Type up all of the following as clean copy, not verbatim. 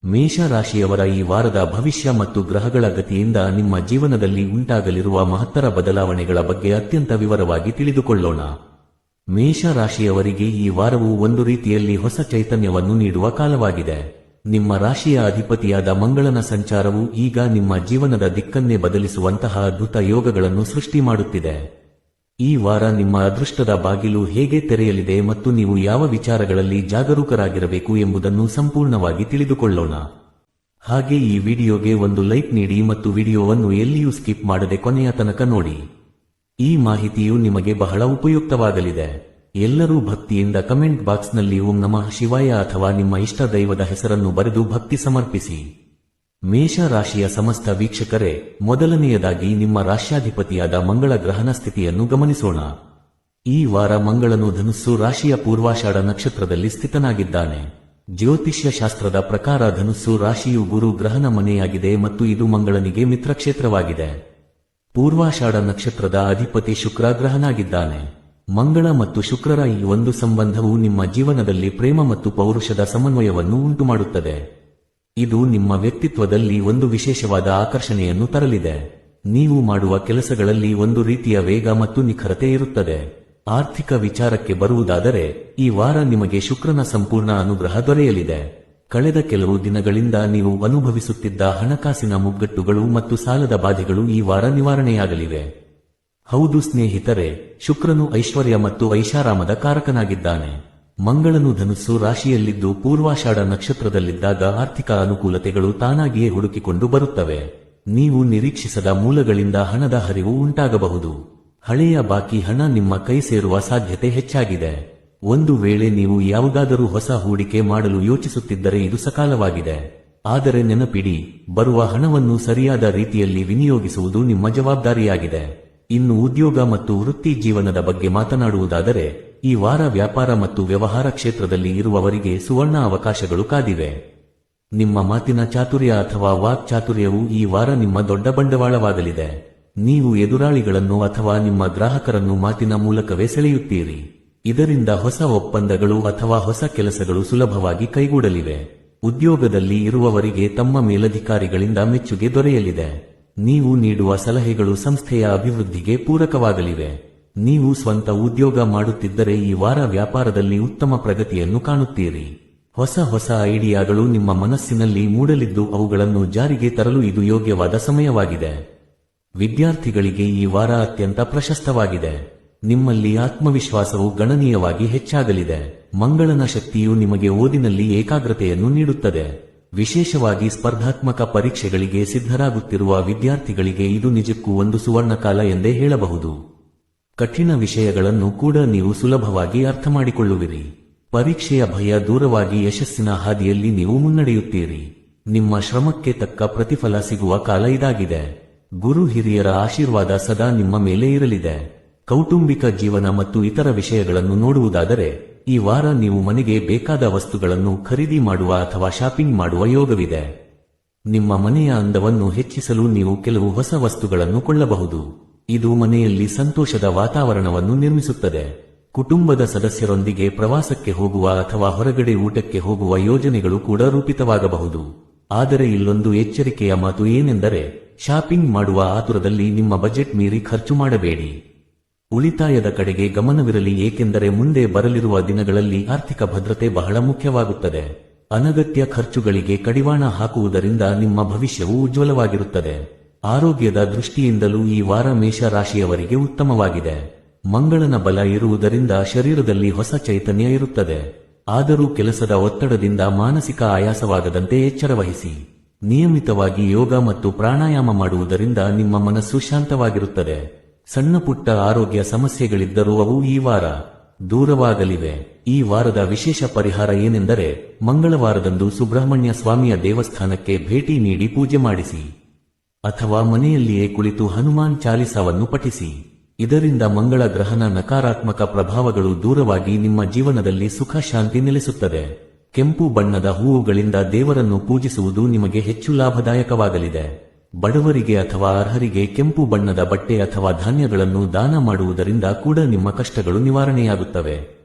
ಮೇಷ ರಾಶಿಯವರ ಈ ವಾರದ ಭವಿಷ್ಯ ಮತ್ತು ಗ್ರಹಗಳ ಗತಿಯಿಂದ ನಿಮ್ಮ ಜೀವನದಲ್ಲಿ ಉಂಟಾಗಲಿರುವ ಮಹತ್ತರ ಬದಲಾವಣೆಗಳ ಬಗ್ಗೆ ಅತ್ಯಂತ ವಿವರವಾಗಿ ತಿಳಿದುಕೊಳ್ಳೋಣ. ಮೇಷ ರಾಶಿಯವರಿಗೆ ಈ ವಾರವು ಒಂದು ರೀತಿಯಲ್ಲಿ ಹೊಸ ಚೈತನ್ಯವನ್ನು ನೀಡುವ ಕಾಲವಾಗಿದೆ. ನಿಮ್ಮ ರಾಶಿಯ ಅಧಿಪತಿಯಾದ ಮಂಗಳನ ಸಂಚಾರವು ಈಗ ನಿಮ್ಮ ಜೀವನದ ದಿಕ್ಕನ್ನೇ ಬದಲಿಸುವಂತಹ ಅದ್ಭುತ ಯೋಗಗಳನ್ನು ಸೃಷ್ಟಿ ಮಾಡುತ್ತಿದೆ. ಈ ವಾರ ನಿಮ್ಮ ಅದೃಷ್ಟದ ಬಾಗಿಲು ಹೇಗೆ ತೆರೆಯಲಿದೆ ಮತ್ತು ನೀವು ಯಾವ ವಿಚಾರಗಳಲ್ಲಿ ಜಾಗರೂಕರಾಗಿರಬೇಕು ಎಂಬುದನ್ನು ಸಂಪೂರ್ಣವಾಗಿ ತಿಳಿದುಕೊಳ್ಳೋಣ. ಹಾಗೆ ಈ ವಿಡಿಯೋಗೆ ಒಂದು ಲೈಕ್ ನೀಡಿ ಮತ್ತು ವಿಡಿಯೋವನ್ನು ಎಲ್ಲಿಯೂ ಸ್ಕಿಪ್ ಮಾಡದೆ ಕೊನೆಯ ತನಕ ನೋಡಿ. ಈ ಮಾಹಿತಿಯು ನಿಮಗೆ ಬಹಳ ಉಪಯುಕ್ತವಾಗಲಿದೆ. ಎಲ್ಲರೂ ಭಕ್ತಿಯಿಂದ ಕಮೆಂಟ್ ಬಾಕ್ಸ್ನಲ್ಲಿ ಓಂ ನಮಃ ಶಿವಾಯ ಅಥವಾ ನಿಮ್ಮ ಇಷ್ಟ ದೈವದ ಹೆಸರನ್ನು ಬರೆದು ಭಕ್ತಿ ಸಮರ್ಪಿಸಿ. ಮೇಷ ರಾಶಿಯ ಸಮಸ್ತ ವೀಕ್ಷಕರೇ, ಮೊದಲನೆಯದಾಗಿ ನಿಮ್ಮ ರಾಶ್ಯಾಧಿಪತಿಯಾದ ಮಂಗಳ ಗ್ರಹಣ ಸ್ಥಿತಿಯನ್ನು ಗಮನಿಸೋಣ. ಈ ವಾರ ಮಂಗಳನು ಧನುಸ್ಸು ರಾಶಿಯ ಪೂರ್ವಾಷಾಢ ನಕ್ಷತ್ರದಲ್ಲಿ ಸ್ಥಿತನಾಗಿದ್ದಾನೆ. ಜ್ಯೋತಿಷ್ಯ ಶಾಸ್ತ್ರದ ಪ್ರಕಾರ ಧನುಸ್ಸು ರಾಶಿಯು ಗುರು ಗ್ರಹಣ ಮನೆಯಾಗಿದೆ ಮತ್ತು ಇದು ಮಂಗಳನಿಗೆ ಮಿತ್ರಕ್ಷೇತ್ರವಾಗಿದೆ. ಪೂರ್ವಾಷಾಢ ನಕ್ಷತ್ರದ ಅಧಿಪತಿ ಶುಕ್ರ ಗ್ರಹನಾಗಿದ್ದಾನೆ. ಮಂಗಳ ಮತ್ತು ಶುಕ್ರರ ಈ ಒಂದು ಸಂಬಂಧವು ನಿಮ್ಮ ಜೀವನದಲ್ಲಿ ಪ್ರೇಮ ಮತ್ತು ಪೌರುಷದ ಸಮನ್ವಯವನ್ನು ಉಂಟುಮಾಡುತ್ತದೆ. ಇದು ನಿಮ್ಮ ವ್ಯಕ್ತಿತ್ವದಲ್ಲಿ ಒಂದು ವಿಶೇಷವಾದ ಆಕರ್ಷಣೆಯನ್ನು ತರಲಿದೆ. ನೀವು ಮಾಡುವ ಕೆಲಸಗಳಲ್ಲಿ ಒಂದು ರೀತಿಯ ವೇಗ ಮತ್ತು ನಿಖರತೆ ಇರುತ್ತದೆ. ಆರ್ಥಿಕ ವಿಚಾರಕ್ಕೆ ಬರುವುದಾದರೆ, ಈ ವಾರ ನಿಮಗೆ ಶುಕ್ರನ ಸಂಪೂರ್ಣ ಅನುಗ್ರಹ ದೊರೆಯಲಿದೆ. ಕಳೆದ ಕೆಲವು ದಿನಗಳಿಂದ ನೀವು ಅನುಭವಿಸುತ್ತಿದ್ದ ಹಣಕಾಸಿನ ಮುಗ್ಗಟ್ಟುಗಳು ಮತ್ತು ಸಾಲದ ಬಾಧೆಗಳು ಈ ವಾರ ನಿವಾರಣೆಯಾಗಲಿವೆ. ಹೌದು ಸ್ನೇಹಿತರೆ, ಶುಕ್ರನು ಐಶ್ವರ್ಯ ಮತ್ತು ಐಷಾರಾಮದ ಕಾರಕನಾಗಿದ್ದಾನೆ. ಮಂಗಳನು ಧನುಸ್ಸು ರಾಶಿಯಲ್ಲಿದ್ದು ಪೂರ್ವಾಷಾಢ ನಕ್ಷತ್ರದಲ್ಲಿದ್ದಾಗ ಆರ್ಥಿಕ ಅನುಕೂಲತೆಗಳು ತಾನಾಗಿಯೇ ಹುಡುಕಿಕೊಂಡು ಬರುತ್ತವೆ. ನೀವು ನಿರೀಕ್ಷಿಸದ ಮೂಲಗಳಿಂದ ಹಣದ ಹರಿವು ಉಂಟಾಗಬಹುದು. ಹಳೆಯ ಬಾಕಿ ಹಣ ನಿಮ್ಮ ಕೈ ಸೇರುವ ಸಾಧ್ಯತೆ ಹೆಚ್ಚಾಗಿದೆ. ಒಂದು ವೇಳೆ ನೀವು ಯಾವುದಾದರೂ ಹೊಸ ಹೂಡಿಕೆ ಮಾಡಲು ಯೋಚಿಸುತ್ತಿದ್ದರೆ ಇದು ಸಕಾಲವಾಗಿದೆ. ಆದರೆ ನೆನಪಿಡಿ, ಬರುವ ಹಣವನ್ನು ಸರಿಯಾದ ರೀತಿಯಲ್ಲಿ ವಿನಿಯೋಗಿಸುವುದು ನಿಮ್ಮ ಜವಾಬ್ದಾರಿಯಾಗಿದೆ. ಇನ್ನು ಉದ್ಯೋಗ ಮತ್ತು ವೃತ್ತಿ ಜೀವನದ ಬಗ್ಗೆ ಮಾತನಾಡುವುದಾದರೆ, ಈ ವಾರ ವ್ಯಾಪಾರ ಮತ್ತು ವ್ಯವಹಾರ ಕ್ಷೇತ್ರದಲ್ಲಿ ಇರುವವರಿಗೆ ಸುವರ್ಣ ಅವಕಾಶಗಳು ಕಾದಿವೆ. ನಿಮ್ಮ ಮಾತಿನ ಚಾತುರ್ಯ ಅಥವಾ ವಾಕ್ ಚಾತುರ್ಯವು ಈ ವಾರ ನಿಮ್ಮ ದೊಡ್ಡ ಬಂಡವಾಳವಾಗಲಿದೆ. ನೀವು ಎದುರಾಳಿಗಳನ್ನು ಅಥವಾ ನಿಮ್ಮ ಗ್ರಾಹಕರನ್ನು ಮಾತಿನ ಮೂಲಕವೇ ಸೆಳೆಯುತ್ತೀರಿ. ಇದರಿಂದ ಹೊಸ ಒಪ್ಪಂದಗಳು ಅಥವಾ ಹೊಸ ಕೆಲಸಗಳು ಸುಲಭವಾಗಿ ಕೈಗೂಡಲಿವೆ. ಉದ್ಯೋಗದಲ್ಲಿ ಇರುವವರಿಗೆ ತಮ್ಮ ಮೇಲಧಿಕಾರಿಗಳಿಂದ ಮೆಚ್ಚುಗೆ ದೊರೆಯಲಿದೆ. ನೀವು ನೀಡುವ ಸಲಹೆಗಳು ಸಂಸ್ಥೆಯ ಅಭಿವೃದ್ಧಿಗೆ ಪೂರಕವಾಗಲಿವೆ. ನೀವು ಸ್ವಂತ ಉದ್ಯೋಗ ಮಾಡುತ್ತಿದ್ದರೆ ಈ ವಾರ ವ್ಯಾಪಾರದಲ್ಲಿ ಉತ್ತಮ ಪ್ರಗತಿಯನ್ನು ಕಾಣುತ್ತೀರಿ. ಹೊಸ ಐಡಿಯಾಗಳು ನಿಮ್ಮ ಮನಸ್ಸಿನಲ್ಲಿ ಮೂಡಲಿದ್ದು ಅವುಗಳನ್ನು ಜಾರಿಗೆ ತರಲು ಇದು ಯೋಗ್ಯವಾದ ಸಮಯವಾಗಿದೆ. ವಿದ್ಯಾರ್ಥಿಗಳಿಗೆ ಈ ವಾರ ಅತ್ಯಂತ ಪ್ರಶಸ್ತವಾಗಿದೆ. ನಿಮ್ಮಲ್ಲಿ ಆತ್ಮವಿಶ್ವಾಸವು ಗಣನೀಯವಾಗಿ ಹೆಚ್ಚಾಗಲಿದೆ. ಮಂಗಳನ ಶಕ್ತಿಯು ನಿಮಗೆ ಓದಿನಲ್ಲಿ ಏಕಾಗ್ರತೆಯನ್ನು ನೀಡುತ್ತದೆ. ವಿಶೇಷವಾಗಿ ಸ್ಪರ್ಧಾತ್ಮಕ ಪರೀಕ್ಷೆಗಳಿಗೆ ಸಿದ್ಧರಾಗುತ್ತಿರುವ ವಿದ್ಯಾರ್ಥಿಗಳಿಗೆ ಇದು ನಿಜಕ್ಕೂ ಒಂದು ಸುವರ್ಣಕಾಲ ಎಂದೇ ಹೇಳಬಹುದು. ಕಠಿಣ ವಿಷಯಗಳನ್ನು ಕೂಡ ನೀವು ಸುಲಭವಾಗಿ ಅರ್ಥಮಾಡಿಕೊಳ್ಳುವಿರಿ. ಪರೀಕ್ಷೆಯ ಭಯ ದೂರವಾಗಿ ಯಶಸ್ಸಿನ ಹಾದಿಯಲ್ಲಿ ನೀವು ಮುನ್ನಡೆಯುತ್ತೀರಿ. ನಿಮ್ಮ ಶ್ರಮಕ್ಕೆ ತಕ್ಕ ಪ್ರತಿಫಲ ಸಿಗುವ ಕಾಲ ಇದಾಗಿದೆ. ಗುರು ಹಿರಿಯರ ಆಶೀರ್ವಾದ ಸದಾ ನಿಮ್ಮ ಮೇಲೆ ಇರಲಿದೆ. ಕೌಟುಂಬಿಕ ಜೀವನ ಮತ್ತು ಇತರ ವಿಷಯಗಳನ್ನು ನೋಡುವುದಾದರೆ, ಈ ವಾರ ನೀವು ಮನೆಗೆ ಬೇಕಾದ ವಸ್ತುಗಳನ್ನು ಖರೀದಿ ಮಾಡುವ ಅಥವಾ ಶಾಪಿಂಗ್ ಮಾಡುವ ಯೋಗವಿದೆ. ನಿಮ್ಮ ಮನೆಯ ಅಂದವನ್ನು ಹೆಚ್ಚಿಸಲು ನೀವು ಕೆಲವು ಹೊಸ ವಸ್ತುಗಳನ್ನು ಕೊಳ್ಳಬಹುದು. ಇದು ಮನೆಯಲ್ಲಿ ಸಂತೋಷದ ವಾತಾವರಣವನ್ನು ನಿರ್ಮಿಸುತ್ತದೆ. ಕುಟುಂಬದ ಸದಸ್ಯರೊಂದಿಗೆ ಪ್ರವಾಸಕ್ಕೆ ಹೋಗುವ ಅಥವಾ ಹೊರಗಡೆ ಊಟಕ್ಕೆ ಹೋಗುವ ಯೋಜನೆಗಳು ಕೂಡ ರೂಪಿತವಾಗಬಹುದು. ಆದರೆ ಇಲ್ಲೊಂದು ಎಚ್ಚರಿಕೆಯ ಮಾತು ಏನೆಂದರೆ, ಶಾಪಿಂಗ್ ಮಾಡುವ ಆತುರದಲ್ಲಿ ನಿಮ್ಮ ಬಜೆಟ್ ಮೀರಿ ಖರ್ಚು ಮಾಡಬೇಡಿ. ಉಳಿತಾಯದ ಕಡೆಗೆ ಗಮನವಿರಲಿ, ಏಕೆಂದರೆ ಮುಂದೆ ಬರಲಿರುವ ದಿನಗಳಲ್ಲಿ ಆರ್ಥಿಕ ಭದ್ರತೆ ಬಹಳ ಮುಖ್ಯವಾಗುತ್ತದೆ. ಅನಗತ್ಯ ಖರ್ಚುಗಳಿಗೆ ಕಡಿವಾಣ ಹಾಕುವುದರಿಂದ ನಿಮ್ಮ ಭವಿಷ್ಯವು ಉಜ್ವಲವಾಗಿರುತ್ತದೆ. ಆರೋಗ್ಯದ ದೃಷ್ಟಿಯಿಂದಲೂ ಈ ವಾರ ಮೇಷ ರಾಶಿಯವರಿಗೆ ಉತ್ತಮವಾಗಿದೆ. ಮಂಗಳನ ಬಲ ಇರುವುದರಿಂದ ಶರೀರದಲ್ಲಿ ಹೊಸ ಚೈತನ್ಯ ಇರುತ್ತದೆ. ಆದರೂ ಕೆಲಸದ ಒತ್ತಡದಿಂದ ಮಾನಸಿಕ ಆಯಾಸವಾಗದಂತೆ ಎಚ್ಚರವಹಿಸಿ. ನಿಯಮಿತವಾಗಿ ಯೋಗ ಮತ್ತು ಪ್ರಾಣಾಯಾಮ ಮಾಡುವುದರಿಂದ ನಿಮ್ಮ ಮನಸ್ಸು ಶಾಂತವಾಗಿರುತ್ತದೆ. ಸಣ್ಣ ಪುಟ್ಟ ಆರೋಗ್ಯ ಸಮಸ್ಯೆಗಳಿದ್ದರೂ ಅವು ಈ ವಾರ ದೂರವಾಗಲಿವೆ. ಈ ವಾರದ ವಿಶೇಷ ಪರಿಹಾರ ಏನೆಂದರೆ, ಮಂಗಳವಾರದಂದು ಸುಬ್ರಹ್ಮಣ್ಯ ಸ್ವಾಮಿಯ ದೇವಸ್ಥಾನಕ್ಕೆ ಭೇಟಿ ನೀಡಿ ಪೂಜೆ ಮಾಡಿಸಿ ಅಥವಾ ಮನೆಯಲ್ಲಿಯೇ ಕುಳಿತು ಹನುಮಾನ್ ಚಾಲಿಸಾವನ್ನು ಪಠಿಸಿ. ಇದರಿಂದ ಮಂಗಳ ಗ್ರಹನ ನಕಾರಾತ್ಮಕ ಪ್ರಭಾವಗಳು ದೂರವಾಗಿ ನಿಮ್ಮ ಜೀವನದಲ್ಲಿ ಸುಖ ಶಾಂತಿ ನೆಲೆಸುತ್ತದೆ. ಕೆಂಪು ಬಣ್ಣದ ಹೂವುಗಳಿಂದ ದೇವರನ್ನು ಪೂಜಿಸುವುದು ನಿಮಗೆ ಹೆಚ್ಚು ಲಾಭದಾಯಕವಾಗಲಿದೆ. ಬಡವರಿಗೆ ಅಥವಾ ಅರ್ಹರಿಗೆ ಕೆಂಪು ಬಣ್ಣದ ಬಟ್ಟೆ ಅಥವಾ ಧಾನ್ಯಗಳನ್ನು ದಾನ ಮಾಡುವುದರಿಂದ ಕೂಡ ನಿಮ್ಮ ಕಷ್ಟಗಳು ನಿವಾರಣೆಯಾಗುತ್ತವೆ.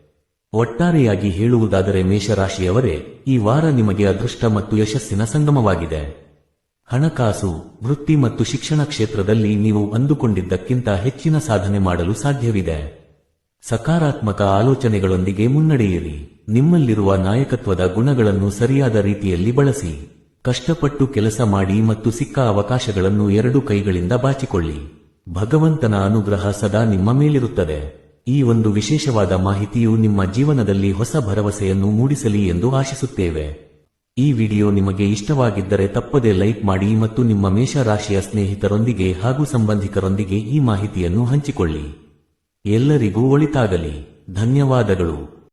ಒಟ್ಟಾರೆಯಾಗಿ ಹೇಳುವುದಾದರೆ ಮೇಷರಾಶಿಯವರೇ, ಈ ವಾರ ನಿಮಗೆ ಅದೃಷ್ಟ ಮತ್ತು ಯಶಸ್ಸಿನ ಸಂಗಮವಾಗಿದೆ. ಹಣಕಾಸು, ವೃತ್ತಿ ಮತ್ತು ಶಿಕ್ಷಣ ಕ್ಷೇತ್ರದಲ್ಲಿ ನೀವು ಅಂದುಕೊಂಡಿದ್ದಕ್ಕಿಂತ ಹೆಚ್ಚಿನ ಸಾಧನೆ ಮಾಡಲು ಸಾಧ್ಯವಿದೆ. ಸಕಾರಾತ್ಮಕ ಆಲೋಚನೆಗಳೊಂದಿಗೆ ಮುನ್ನಡೆಯಿರಿ. ನಿಮ್ಮಲ್ಲಿರುವ ನಾಯಕತ್ವದ ಗುಣಗಳನ್ನು ಸರಿಯಾದ ರೀತಿಯಲ್ಲಿ ಬಳಸಿ. ಕಷ್ಟಪಟ್ಟು ಕೆಲಸ ಮಾಡಿ ಮತ್ತು ಸಿಕ್ಕ ಅವಕಾಶಗಳನ್ನು ಎರಡು ಕೈಗಳಿಂದ ಬಾಚಿಕೊಳ್ಳಿ. ಭಗವಂತನ ಅನುಗ್ರಹ ಸದಾ ನಿಮ್ಮ ಮೇಲಿರುತ್ತದೆ. ಈ ಒಂದು ವಿಶೇಷವಾದ ಮಾಹಿತಿಯು ನಿಮ್ಮ ಜೀವನದಲ್ಲಿ ಹೊಸ ಭರವಸೆಯನ್ನು ಮೂಡಿಸಲಿ ಎಂದು ಆಶಿಸುತ್ತೇವೆ. ಈ ವಿಡಿಯೋ ನಿಮಗೆ ಇಷ್ಟವಾಗಿದ್ದರೆ ತಪ್ಪದೇ ಲೈಕ್ ಮಾಡಿ ಮತ್ತು ನಿಮ್ಮ ಮೇಷರಾಶಿಯ ಸ್ನೇಹಿತರೊಂದಿಗೆ ಹಾಗೂ ಸಂಬಂಧಿಕರೊಂದಿಗೆ ಈ ಮಾಹಿತಿಯನ್ನು ಹಂಚಿಕೊಳ್ಳಿ. ಎಲ್ಲರಿಗೂ ಒಳಿತಾಗಲಿ. ಧನ್ಯವಾದಗಳು.